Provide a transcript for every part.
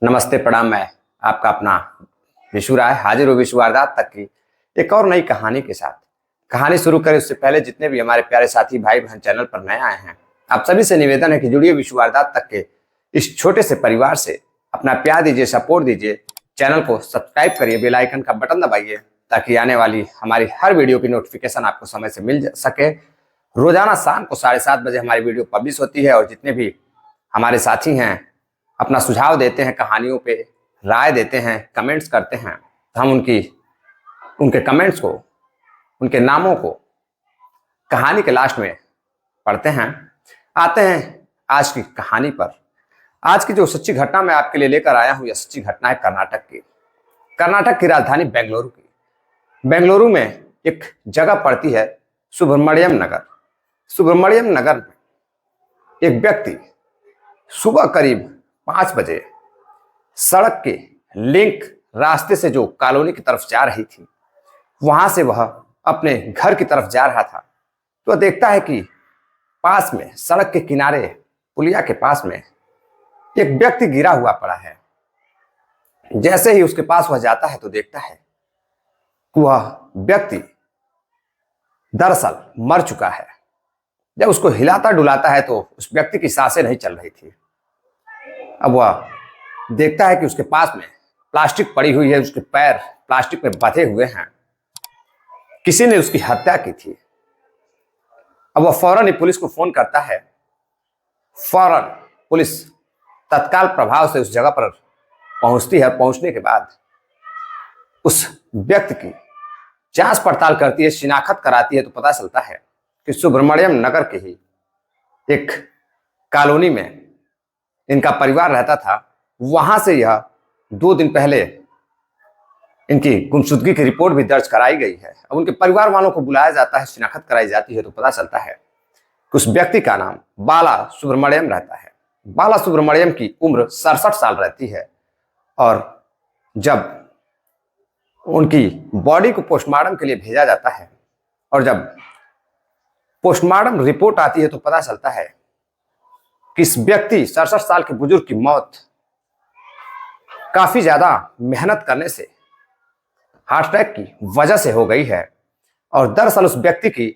नमस्ते प्रणाम। मैं आपका अपना विशु राय हाजिर हूँ विश्व वारदात तक की एक और नई कहानी के साथ। कहानी शुरू करें उससे पहले जितने भी हमारे प्यारे साथी भाई बहन चैनल पर नए आए हैं, आप सभी से निवेदन है कि जुड़िए विश्व वारदात तक के इस छोटे से परिवार से, अपना प्यार दीजिए, सपोर्ट दीजिए, चैनल को सब्सक्राइब करिए, बेल आइकन का बटन दबाइए ताकि आने वाली हमारी हर वीडियो की नोटिफिकेशन आपको समय से मिल सके। रोजाना शाम को 7:30 बजे हमारी वीडियो पब्लिश होती है और जितने भी हमारे साथी हैं अपना सुझाव देते हैं, कहानियों पे राय देते हैं, कमेंट्स करते हैं, तो हम उनके कमेंट्स को, उनके नामों को कहानी के लास्ट में पढ़ते हैं। आते हैं आज की कहानी पर। आज की जो सच्ची घटना मैं आपके लिए लेकर आया हूं, यह सच्ची घटना है कर्नाटक की राजधानी बेंगलुरु की। बेंगलुरु में एक जगह पड़ती है सुब्रमण्यम नगर। सुब्रमण्यम नगर में एक व्यक्ति सुबह करीब 5 बजे सड़क के लिंक रास्ते से जो कॉलोनी की तरफ जा रही थी, वहां से वह अपने घर की तरफ जा रहा था, तो देखता है कि पास में सड़क के किनारे पुलिया के पास में एक व्यक्ति गिरा हुआ पड़ा है। जैसे ही उसके पास वह जाता है तो देखता है कि वह व्यक्ति दरअसल मर चुका है। जब उसको हिलाता डुलाता है तो उस व्यक्ति की सांसें नहीं चल रही थी। अब वह देखता है कि उसके पास में प्लास्टिक पड़ी हुई है, उसके पैर प्लास्टिक में बंधे हुए हैं, किसी ने उसकी हत्या की थी। अब वह फौरन ही पुलिस को फोन करता है। फौरन पुलिस तत्काल प्रभाव से उस जगह पर पहुंचती है। पहुंचने के बाद उस व्यक्ति की जांच पड़ताल करती है, शिनाख्त कराती है, तो पता चलता है कि सुब्रमण्यम नगर के ही एक कॉलोनी में इनका परिवार रहता था। वहां से यह 2 दिन पहले इनकी गुमशुदगी की रिपोर्ट भी दर्ज कराई गई है। अब उनके परिवार वालों को बुलाया जाता है, शिनाख्त कराई जाती है, तो पता चलता है कि उस व्यक्ति का नाम बाला सुब्रमण्यम रहता है। बाला सुब्रमण्यम की उम्र 67 साल रहती है। और जब उनकी बॉडी को पोस्टमार्टम के लिए भेजा जाता है और जब पोस्टमार्टम रिपोर्ट आती है तो पता चलता है कि इस व्यक्ति 67 साल के बुजुर्ग की मौत काफी ज्यादा मेहनत करने से, हार्ट अटैक की वजह से हो गई है। और दरअसल उस व्यक्ति की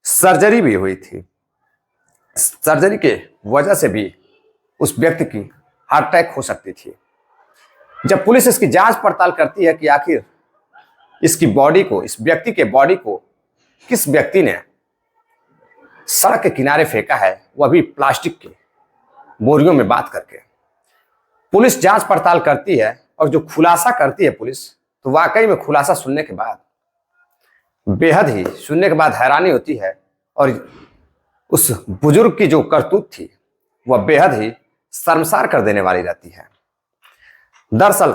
सर्जरी भी हुई थी। सर्जरी के वजह से भी उस व्यक्ति की हार्ट अटैक हो सकती थी। जब पुलिस इसकी जांच पड़ताल करती है कि आखिर इसकी बॉडी को, इस व्यक्ति के बॉडी को किस व्यक्ति ने सड़क के किनारे फेंका है, वह भी प्लास्टिक के बोरियों में बांध करके, पुलिस जांच पड़ताल करती है और जो खुलासा करती है पुलिस, तो वाकई में खुलासा सुनने के बाद हैरानी होती है। और उस बुजुर्ग की जो करतूत थी वह बेहद ही शर्मसार कर देने वाली रहती है। दरअसल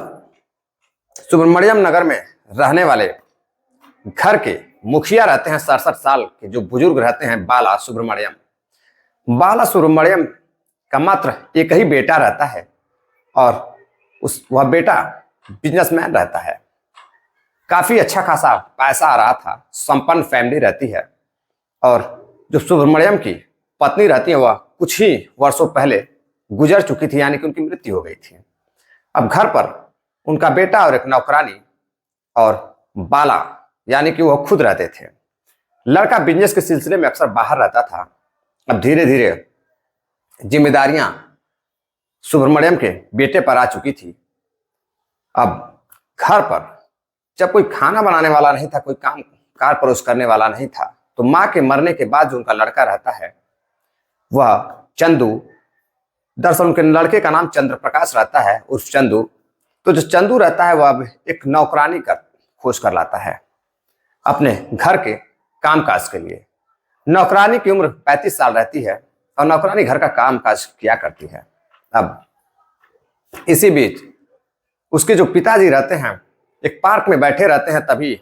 सुब्रमण्यम नगर में रहने वाले घर के मुखिया रहते हैं 67 साल के, जो बुजुर्ग रहते हैं बाला सुब्रमण्यम का मात्र एक ही बेटा रहता है और वह बेटा बिजनेसमैन रहता है। काफी अच्छा खासा पैसा आ रहा था, संपन्न फैमिली रहती है। और जो सुब्रमण्यम की पत्नी रहती है वह कुछ ही वर्षों पहले गुजर चुकी थी, यानी कि उनकी मृत्यु हो गई थी। अब घर पर उनका बेटा और एक नौकरानी और बाला यानी कि वह खुद रहते थे। लड़का बिजनेस के सिलसिले में अक्सर बाहर रहता था। अब धीरे धीरे जिम्मेदारियां सुब्रमण्यम के बेटे पर आ चुकी थी। अब घर पर जब कोई खाना बनाने वाला नहीं था, कोई काम कार परोस करने वाला नहीं था, तो मां के मरने के बाद जो उनका लड़का रहता है वह चंदू, दरअसल उनके लड़के का नाम चंद्र प्रकाश रहता है, उस चंदू। तो जो चंदू रहता है वह अब एक नौकरानी का खोज कर लाता है अपने घर के कामकाज के लिए। नौकरानी की उम्र 35 साल रहती है और नौकरानी घर का कामकाज किया करती है। अब इसी बीच उसके जो पिताजी रहते हैं एक पार्क में बैठे रहते हैं, तभी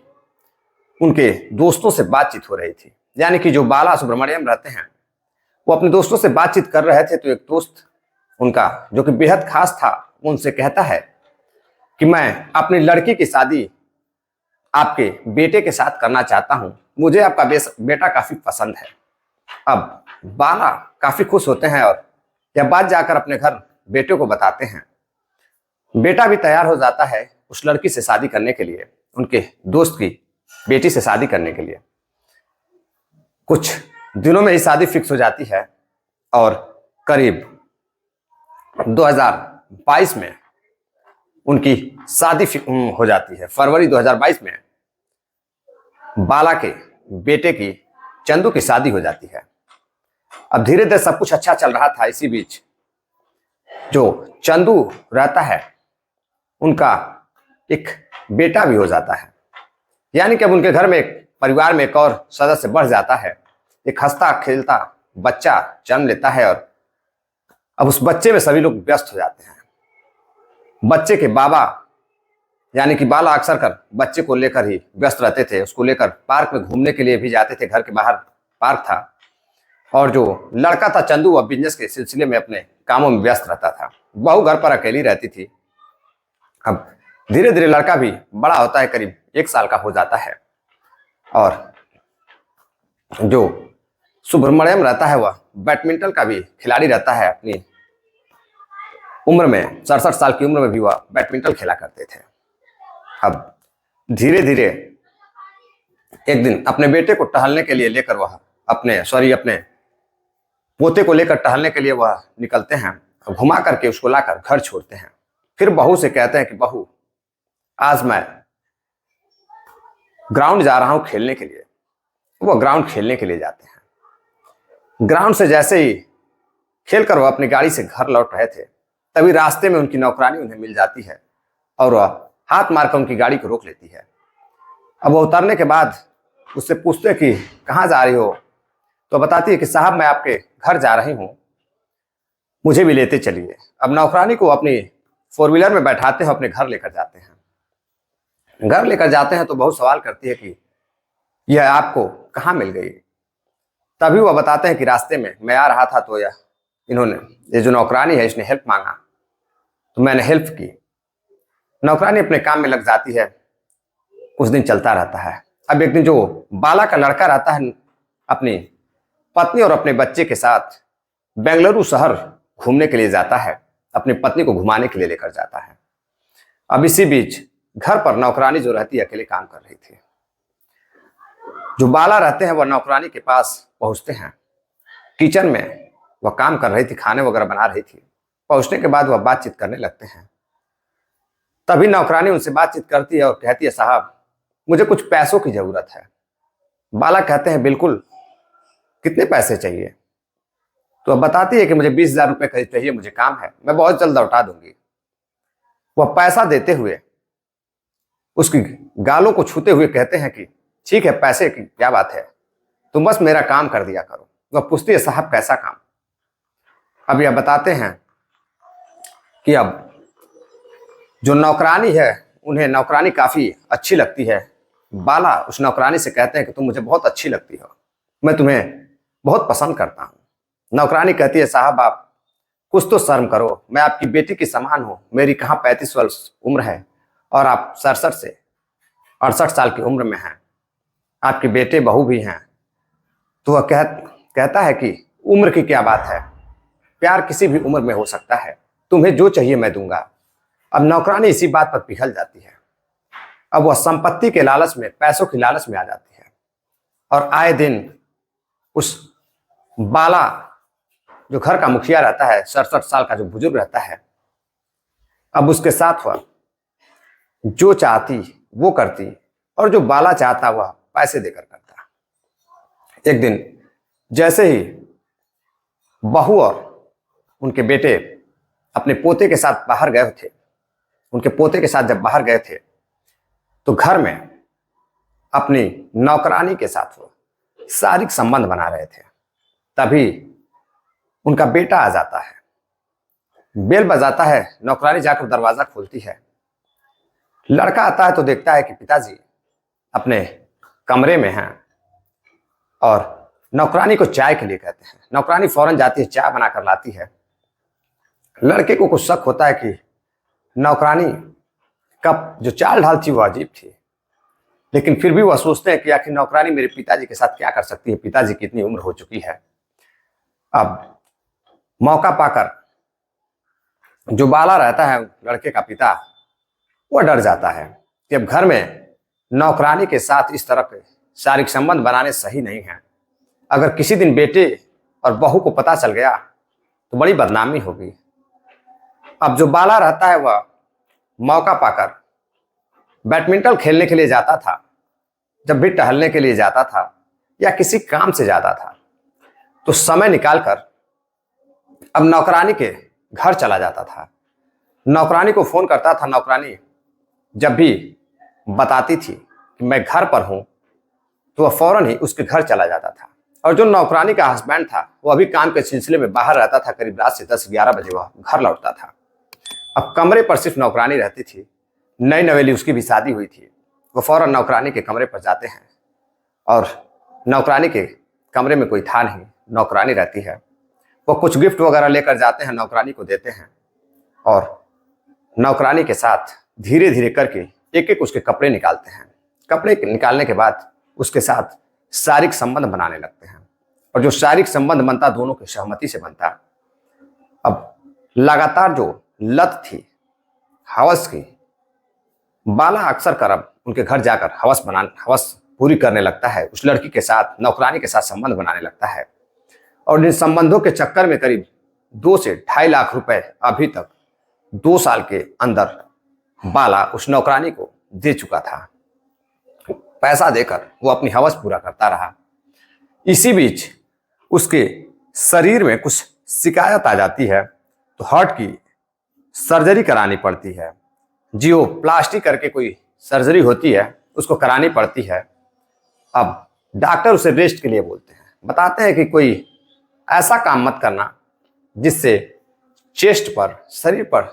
उनके दोस्तों से बातचीत हो रही थी। यानी कि जो बाला सुब्रमण्यम रहते हैं वो अपने दोस्तों से बातचीत कर रहे थे, तो एक दोस्त उनका जो कि बेहद खास था, उनसे कहता है कि मैं अपनी लड़की की शादी आपके बेटे के साथ करना चाहता हूं, मुझे आपका बेटा काफी पसंद है। अब बाला काफी खुश होते हैं और यह बात जाकर अपने घर बेटे को बताते हैं। बेटा भी तैयार हो जाता है उस लड़की से शादी करने के लिए, उनके दोस्त की बेटी से शादी करने के लिए। कुछ दिनों में ही शादी फिक्स हो जाती है और करीब 2022 में उनकी शादी हो जाती है। फरवरी 2022 में बाला के बेटे की चंदू की शादी हो जाती है। अब धीरे धीरे सब कुछ अच्छा चल रहा था। इसी बीच जो चंदू रहता है उनका एक बेटा भी हो जाता है, यानी कि अब उनके घर में एक परिवार में एक और सदस्य बढ़ जाता है। एक हंसता खेलता बच्चा जन्म लेता है और अब उस बच्चे में सभी लोग व्यस्त हो जाते हैं। बच्चे के बाबा यानी कि बाला अक्सर कर बच्चे को लेकर ही व्यस्त रहते थे। उसको लेकर पार्क में घूमने के लिए भी जाते थे, घर के बाहर पार्क था। और जो लड़का था चंदू, वह बिजनेस के सिलसिले में अपने कामों में व्यस्त रहता था। बहू घर पर अकेली रहती थी। अब धीरे धीरे लड़का भी बड़ा होता है, करीब 1 साल का हो जाता है। और जो सुब्रमण्यम रहता है वह बैडमिंटन का भी खिलाड़ी रहता है। अपनी उम्र में 67 साल की उम्र में भी वह बैडमिंटन खेला करते थे। अब धीरे धीरे एक दिन अपने बेटे को टहलने के लिए लेकर वह अपने पोते को लेकर टहलने के लिए वह निकलते हैं। घुमा करके उसको लाकर घर छोड़ते हैं। फिर बहू से कहते हैं कि बहू, आज मैं ग्राउंड जा रहा हूं खेलने के लिए। वो ग्राउंड खेलने के लिए जाते हैं। ग्राउंड से जैसे ही खेलकर वह अपनी गाड़ी से घर लौट रहे थे, तभी रास्ते में उनकी नौकरानी उन्हें मिल जाती है और वह हाथ मारकर उनकी गाड़ी को रोक लेती है। अब वो उतरने के बाद उससे पूछते कि कहाँ जा रही हो, तो बताती है कि साहब मैं आपके घर जा रही हूँ, मुझे भी लेते चलिए। अब नौकरानी को अपनी 4 व्हीलर में बैठाते हैं, अपने घर लेकर जाते हैं। घर लेकर जाते हैं तो बहुत सवाल करती है कि यह आपको कहाँ मिल गई। तभी वह बताते हैं कि रास्ते में मैं आ रहा था तो ये जो नौकरानी है इसने हेल्प मांगा तो मैंने हेल्प की। नौकरानी अपने काम में लग जाती है। कुछ दिन चलता रहता है। अब एक दिन जो बाला का लड़का रहता है अपनी पत्नी और अपने बच्चे के साथ बेंगलुरु शहर घूमने के लिए जाता है। अपनी पत्नी को घुमाने के लिए लेकर जाता है। अब इसी बीच घर पर नौकरानी जो रहती है अकेले काम कर रही थी। जो बाला रहते हैं वह नौकरानी के पास पहुंचते हैं। किचन में वह काम कर रही थी, खाने वगैरह बना रही थी। पहुंचने के बाद वह बातचीत करने लगते हैं। तभी नौकरानी उनसे बातचीत करती है और कहती है, साहब मुझे कुछ पैसों की जरूरत है। बाला कहते हैं बिल्कुल, कितने पैसे चाहिए। तो वह बताती है कि मुझे 20,000 रुपये करीब चाहिए, मुझे काम है, मैं बहुत जल्द लौटा दूंगी। वह पैसा देते हुए उसकी गालों को छूते हुए कहते हैं कि ठीक है, पैसे की क्या बात है, तुम बस मेरा काम कर दिया करो। वह पूछती है, साहब कैसा काम। अब यह बताते हैं कि अब जो नौकरानी है उन्हें नौकरानी काफी अच्छी लगती है। बाला उस नौकरानी से कहते हैं कि तुम मुझे बहुत अच्छी लगती हो, मैं तुम्हें बहुत पसंद करता हूं। नौकरानी कहती है, साहब आप कुछ तो शर्म करो, मैं आपकी बेटी की समान हूं। मेरी कहाँ 35 वर्ष उम्र है और आप 67 से 68 साल की उम्र में हैं। आपके बेटे बहू भी हैं। तो वह कहता है कि उम्र की क्या बात है, प्यार किसी भी उम्र में हो सकता है, तुम्हें जो चाहिए मैं दूंगा। अब नौकरानी इसी बात पर पिघल जाती है। अब वह संपत्ति के लालच में, पैसों की लालच में आ जाती है और आए दिन उस बाला जो घर का मुखिया रहता है, 67 साल का जो बुजुर्ग रहता है, अब उसके साथ वह जो चाहती वो करती और जो बाला चाहता वह पैसे देकर करता। एक दिन जैसे ही बहू और उनके बेटे अपने पोते के साथ बाहर गए थे, उनके पोते के साथ जब बाहर गए थे तो घर में अपनी नौकरानी के साथ वो शारीरिक संबंध बना रहे थे। तभी उनका बेटा आ जाता है, बेल बजाता है। नौकरानी जाकर दरवाजा खोलती है। लड़का आता है तो देखता है कि पिताजी अपने कमरे में हैं और नौकरानी को चाय के लिए कहते हैं। नौकरानी फौरन जाती है, चाय बनाकर लाती है। लड़के को कुछ शक होता है कि नौकरानी का जो चाल ढाल थी वो अजीब थी, लेकिन फिर भी वह सोचते हैं कि आखिर नौकरानी मेरे पिताजी के साथ क्या कर सकती है, पिताजी की इतनी उम्र हो चुकी है। अब मौका पाकर जो बाला रहता है लड़के का पिता, वह डर जाता है कि अब घर में नौकरानी के साथ इस तरह के शारीरिक संबंध बनाने सही नहीं है। अगर किसी दिन बेटे और बहू को पता चल गया तो बड़ी बदनामी होगी। अब जो बाला रहता है वह मौका पाकर बैडमिंटन खेलने के लिए जाता था, जब भी टहलने के लिए जाता था या किसी काम से जाता था तो समय निकालकर अब नौकरानी के घर चला जाता था। नौकरानी को फोन करता था। नौकरानी जब भी बताती थी कि मैं घर पर हूं तो वह फौरन ही उसके घर चला जाता था। और जो नौकरानी का हस्बैंड था वह अभी काम के सिलसिले में बाहर रहता था। करीब रात से 10-11 बजे वह घर लौटता था। अब कमरे पर सिर्फ नौकरानी रहती थी। नई नवेली उसकी भी शादी हुई थी। वह फौरन नौकरानी के कमरे पर जाते हैं और नौकरानी के कमरे में कोई था नहीं, नौकरानी रहती है। वो कुछ गिफ्ट वगैरह लेकर जाते हैं, नौकरानी को देते हैं और नौकरानी के साथ धीरे धीरे करके एक एक उसके कपड़े निकालते हैं। कपड़े निकालने के बाद उसके साथ शारीरिक संबंध बनाने लगते हैं और जो शारीरिक संबंध बनता दोनों की सहमति से बनता। अब लगातार जो लत थी हवस की, बाला अक्सर कर अब उनके घर जाकर हवस पूरी करने लगता है। उस लड़की के साथ, नौकरानी के साथ संबंध बनाने लगता है और इन संबंधों के चक्कर में करीब 2 से 2.5 लाख रुपए अभी तक 2 साल के अंदर बाला उस नौकरानी को दे चुका था। पैसा देकर वो अपनी हवस पूरा करता रहा। इसी बीच उसके शरीर में कुछ शिकायत आ जाती है तो हार्ट की सर्जरी करानी पड़ती है। जियोप्लास्टी करके कोई सर्जरी होती है, उसको करानी पड़ती है। अब डॉक्टर उसे रेस्ट के लिए बोलते हैं, बताते हैं कि कोई ऐसा काम मत करना जिससे चेस्ट पर, शरीर पर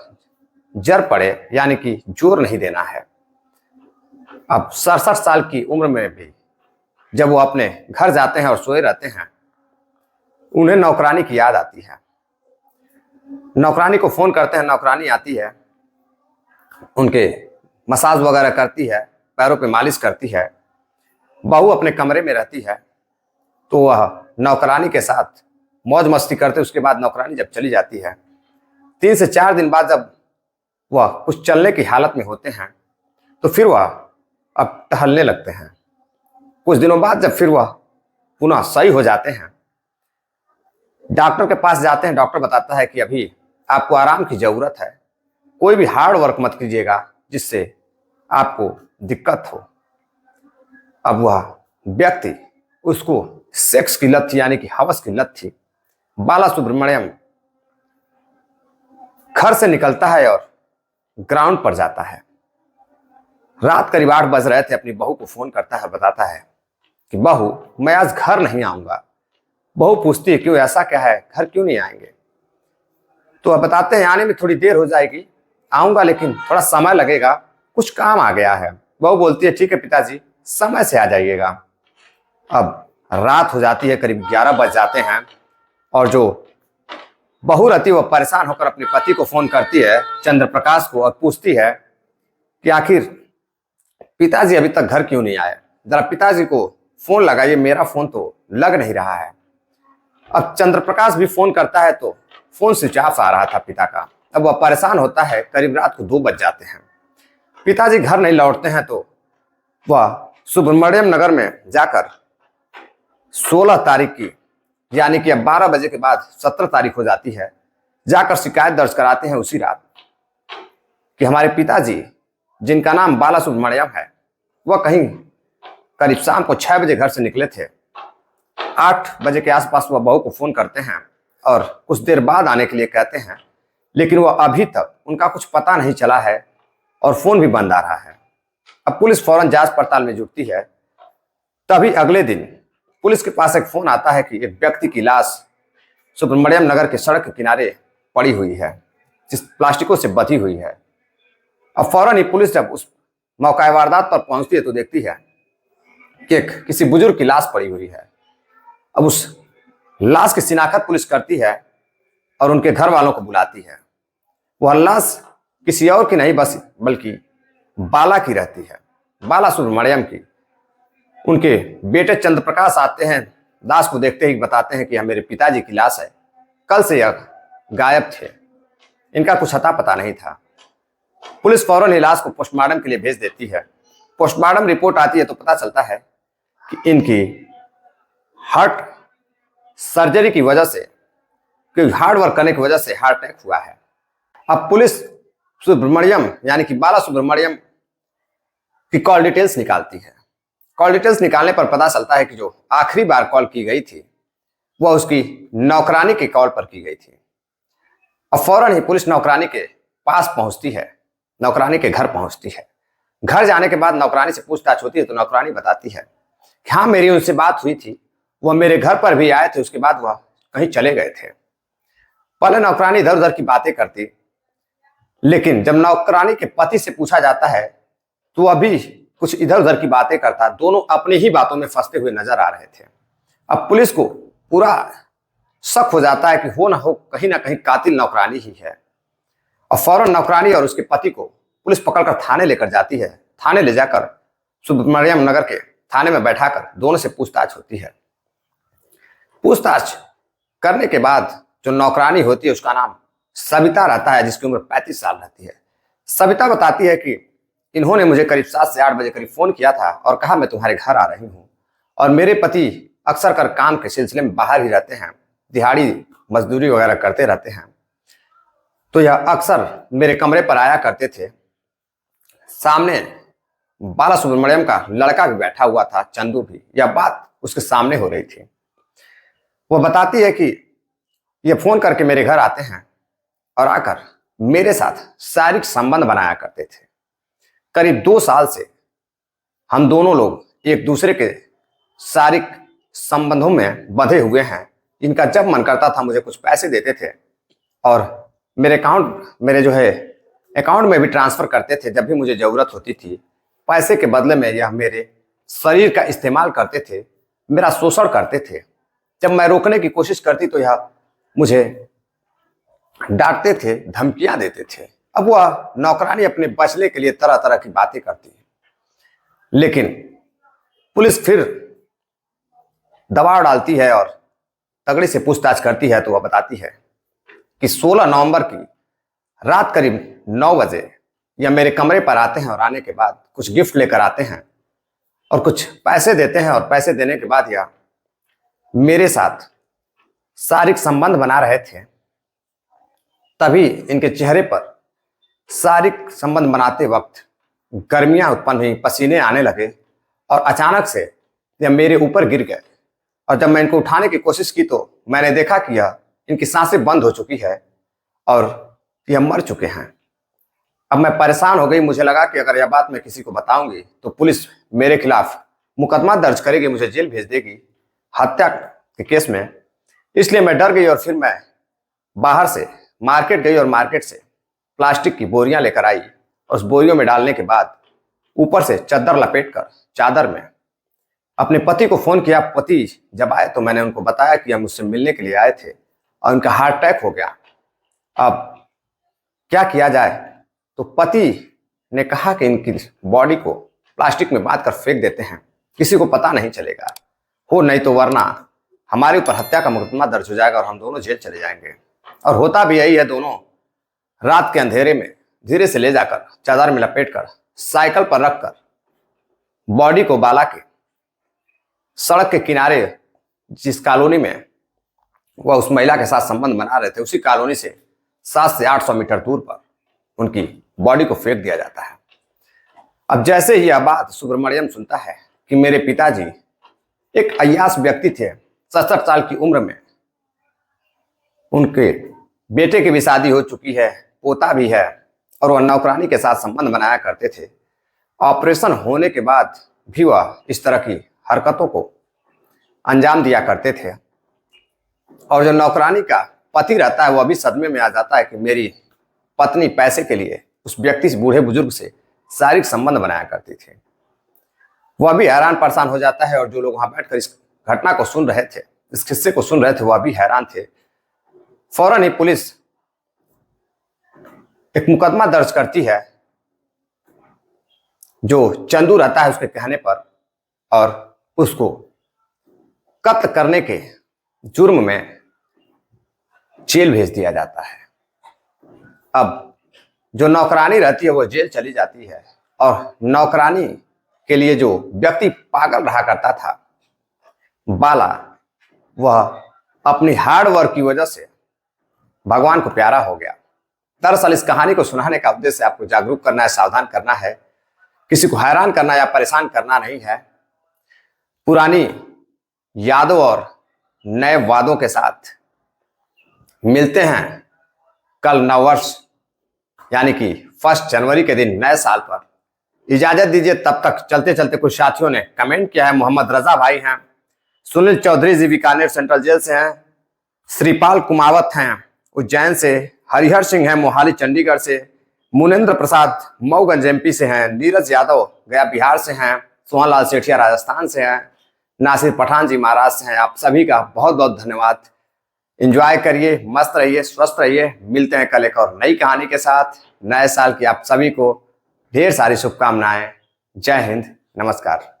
जर पड़े, यानी कि जोर नहीं देना है। अब 67 साल की उम्र में भी जब वो अपने घर जाते हैं और सोए रहते हैं, उन्हें नौकरानी की याद आती है। नौकरानी को फोन करते हैं, नौकरानी आती है, उनके मसाज वगैरह करती है, पैरों पे मालिश करती है। बहू अपने कमरे में रहती है तो वह नौकरानी के साथ मौज मस्ती करते। उसके बाद नौकरानी जब चली जाती है, 3 से 4 दिन बाद जब वह कुछ चलने की हालत में होते हैं तो फिर वह अब टहलने लगते हैं। कुछ दिनों बाद जब फिर वह पुनः सही हो जाते हैं, डॉक्टर के पास जाते हैं। डॉक्टर बताता है कि अभी आपको आराम की जरूरत है, कोई भी हार्ड वर्क मत कीजिएगा जिससे आपको दिक्कत हो। अब वह व्यक्ति, उसको सेक्स की लत थी, यानी कि हवस की लत थी। बाला सुब्रमण्यम घर से निकलता है और ग्राउंड पर जाता है। रात करीब 8 बज रहे थे। अपनी बहू को फोन करता है, बताता है कि बहू मैं आज घर नहीं आऊंगा। बहू पूछती है क्यों, ऐसा क्या है, घर क्यों नहीं आएंगे? तो अब बताते हैं आने में थोड़ी देर हो जाएगी, आऊंगा लेकिन थोड़ा समय लगेगा, कुछ काम आ गया है। बहू बोलती है ठीक है पिताजी, समय से आ जाइएगा। अब रात हो जाती है, करीब 11 बज जाते हैं और जो बहू रहती है वह परेशान होकर अपने पति को फोन करती है, चंद्र प्रकाश को, और पूछती है कि आखिर पिताजी अभी तक घर क्यों नहीं आए, जरा पिताजी को फोन लगाइए, मेरा फोन तो लग नहीं रहा है। अब चंद्र प्रकाश भी फोन करता है तो फोन स्विच ऑफ आ रहा था पिता का। अब वह परेशान होता है। करीब रात को 2 बज जाते हैं, पिताजी घर नहीं लौटते हैं तो वह सुब्रमण्यम नगर में जाकर 16 तारीख की, यानी कि अब 12 बजे के बाद 17 तारीख हो जाती है, जाकर शिकायत दर्ज कराते हैं उसी रात कि हमारे पिताजी, जिनका नाम बाला सुब्रमण्यम है, वह कहीं करीब शाम को 6 बजे घर से निकले थे। 8 बजे के आसपास वह बहू को फोन करते हैं और कुछ देर बाद आने के लिए कहते हैं, लेकिन वह अभी तक उनका कुछ पता नहीं चला है और फोन भी बंद आ रहा है। अब पुलिस फौरन जांच पड़ताल में जुटती है। तभी अगले दिन पुलिस के पास एक फोन आता है कि एक व्यक्ति की लाश सुब्रमण्यम नगर के सड़क के किनारे पड़ी हुई है, जिस प्लास्टिकों से बंधी हुई है। अब फौरन ही पुलिस जब उस मौका वारदात पर पहुंचती है तो देखती है कि किसी बुजुर्ग की लाश पड़ी हुई है। अब उस लाश की शिनाख्त पुलिस करती है और उनके घर वालों को बुलाती है। वह लाश किसी और की नहीं बल्कि बाला की रहती है, बाला सुब्रमण्यम की। उनके बेटे चंद्र प्रकाश आते हैं, लाश को देखते ही बताते हैं कि यह मेरे पिताजी की लाश है, कल से यह गायब थे, इनका कुछ अता पता नहीं था। पुलिस फौरन ही लाश को पोस्टमार्टम के लिए भेज देती है। पोस्टमार्टम रिपोर्ट आती है तो पता चलता है कि इनकी हार्ट सर्जरी की वजह से, कि हार्ड वर्क करने की वजह से हार्ट अटैक हुआ है। अब पुलिस सुब्रमण्यम यानी कि बाला सुब्रमण्यम की कॉल डिटेल्स निकालती है। कॉल डिटेल्स निकालने पर पता चलता है कि जो आखिरी बार कॉल की गई थी वह उसकी नौकरानी के कॉल पर की गई थी। अब फौरन ही पुलिस नौकरानी के पास पहुंचती है, नौकरानी के घर पहुंचती है। घर जाने के बाद नौकरानी से पूछताछ होती है तो नौकरानी बताती है कि हाँ, मेरी उनसे बात हुई थी, वह मेरे घर पर भी आए थे, उसके बाद वह कहीं चले गए थे। पहले नौकरानी इधर उधर की बातें करती, लेकिन जब नौकरानी के पति से पूछा जाता है तो वह भी कुछ इधर उधर की बातें करता। दोनों अपनी ही बातों में फंसते हुए नजर आ रहे थे। अब पुलिस को पूरा शक हो जाता है कि हो ना हो कहीं ना कहीं कातिल नौकरानी ही है। और फौरन नौकरानी और उसके पति को पुलिस पकड़कर थाने लेकर जाती है। थाने ले जाकर सुब्रमण्यम नगर के थाने में बैठाकर दोनों से पूछताछ होती है। पूछताछ करने के बाद जो नौकरानी होती है उसका नाम सविता रहता है, जिसकी उम्र 35 साल रहती है। सविता बताती है कि इन्होंने मुझे करीब 7 से 8 बजे करीब फोन किया था और कहा मैं तुम्हारे घर आ रही हूँ, और मेरे पति अक्सर कर काम के सिलसिले में बाहर ही रहते हैं, दिहाड़ी मजदूरी वगैरह करते रहते हैं, तो यह अक्सर मेरे कमरे पर आया करते थे। सामने बाला सुब्रमण्यम का लड़का भी बैठा हुआ था, चंदू भी। यह बात उसके सामने हो रही थी। वह बताती है कि यह फोन करके मेरे घर आते हैं और आकर मेरे साथ शारीरिक संबंध बनाया करते थे। करीब 2 साल से हम दोनों लोग एक दूसरे के शारीरिक संबंधों में बंधे हुए हैं। इनका जब मन करता था मुझे कुछ पैसे देते थे और मेरे अकाउंट में भी ट्रांसफर करते थे जब भी मुझे जरूरत होती थी। पैसे के बदले में यह मेरे शरीर का इस्तेमाल करते थे, मेरा शोषण करते थे। जब मैं रोकने की कोशिश करती तो यह मुझे डांटते थे, धमकियां देते थे। अब वह नौकरानी अपने बचने के लिए तरह तरह की बातें करती है, लेकिन पुलिस फिर दबाव डालती है और तगड़े से पूछताछ करती है तो वह बताती है कि 16 नवंबर की रात करीब 9 बजे यह मेरे कमरे पर आते हैं और आने के बाद कुछ गिफ्ट लेकर आते हैं और कुछ पैसे देते हैं, और पैसे देने के बाद यह मेरे साथ शारीरिक संबंध बना रहे थे। तभी इनके चेहरे पर शारीरिक संबंध बनाते वक्त गर्मियां उत्पन्न हुई, पसीने आने लगे और अचानक से यह मेरे ऊपर गिर गए। और जब मैं इनको उठाने की कोशिश की तो मैंने देखा कि यह इनकी सांसें बंद हो चुकी है और यह मर चुके हैं। अब मैं परेशान हो गई। मुझे लगा कि अगर यह बात मैं किसी को बताऊंगी तो पुलिस मेरे खिलाफ मुकदमा दर्ज करेगी, मुझे जेल भेज देगी हत्या के केस में। इसलिए मैं डर गई और फिर मैं बाहर से मार्केट गई और मार्केट से प्लास्टिक की बोरियां लेकर आई और उस बोरियों में डालने के बाद ऊपर से चादर लपेटकर चादर में अपने पति को फोन किया। पति जब आए तो मैंने उनको बताया कि हम मुझसे मिलने के लिए आए थे और उनका हार्ट अटैक हो गया, अब क्या किया जाए। तो पति ने कहा कि इनकी बॉडी को प्लास्टिक में बांध कर फेंक देते हैं, किसी को पता नहीं चलेगा हो, नहीं तो वरना हमारे ऊपर हत्या का मुकदमा दर्ज हो जाएगा और हम दोनों जेल चले जाएंगे। और होता भी यही है। दोनों रात के अंधेरे में धीरे से ले जाकर चादर में लपेटकर साइकिल पर रखकर बॉडी को बाला के सड़क के किनारे, जिस कॉलोनी में वह उस महिला के साथ संबंध बना रहे थे, उसी कॉलोनी से 700 से 800 मीटर दूर पर उनकी बॉडी को फेंक दिया जाता है। अब जैसे ही यह बात सुब्रमण्यम सुनता है कि मेरे पिताजी एक अय्याश व्यक्ति थे, 67 साल की उम्र में उनके बेटे की भी शादी हो चुकी है, पोता भी है, और वह नौकरानी के साथ संबंध बनाया करते थे। ऑपरेशन होने के बाद भी वह इस तरह की हरकतों को अंजाम दिया करते थे। और जो नौकरानी का पति रहता है वह भी सदमे में आ जाता है कि मेरी पत्नी पैसे के लिए उस व्यक्ति से, बूढ़े बुजुर्ग से शारीरिक संबंध बनाया करती थी। वह भी हैरान परेशान हो जाता है और जो लोग वहां बैठकर इस घटना को सुन रहे थे, इस किस्से को सुन रहे थे, वह भी हैरान थे। फौरन ही पुलिस एक मुकदमा दर्ज करती है जो चंदू रहता है उसके कहने पर, और उसको कत्ल करने के जुर्म में जेल भेज दिया जाता है। अब जो नौकरानी रहती है वो जेल चली जाती है, और नौकरानी के लिए जो व्यक्ति पागल रहा करता था बाला, वह अपनी हार्ड वर्क की वजह से भगवान को प्यारा हो गया। दरअसल इस कहानी को सुनाने का उद्देश्य आपको जागरूक करना है, सावधान करना है, किसी को हैरान करना या परेशान करना नहीं है। पुरानी यादों और नए वादों के साथ मिलते हैं कल नववर्ष यानी कि 1 जनवरी के दिन नए साल पर। इजाजत दीजिए, तब तक चलते चलते कुछ साथियों ने कमेंट किया है। मोहम्मद रजा भाई हैं, सुनील चौधरी जी बीकानेर सेंट्रल जेल से हैं, श्रीपाल कुमावत हैं उज्जैन से, हरिहर सिंह हैं मोहाली चंडीगढ़ से, मुनेन्द्र प्रसाद मऊगंज एमपी से हैं, नीरज यादव गया बिहार से हैं, सोहनलाल सेठिया राजस्थान से हैं, नासिर पठान जी महाराष्ट्र से हैं। आप सभी का बहुत बहुत धन्यवाद। एंजॉय करिए, मस्त रहिए, स्वस्थ रहिए। मिलते हैं कल एक और नई कहानी के साथ। नए साल की आप सभी को ढेर सारी शुभकामनाएं। जय हिंद, नमस्कार।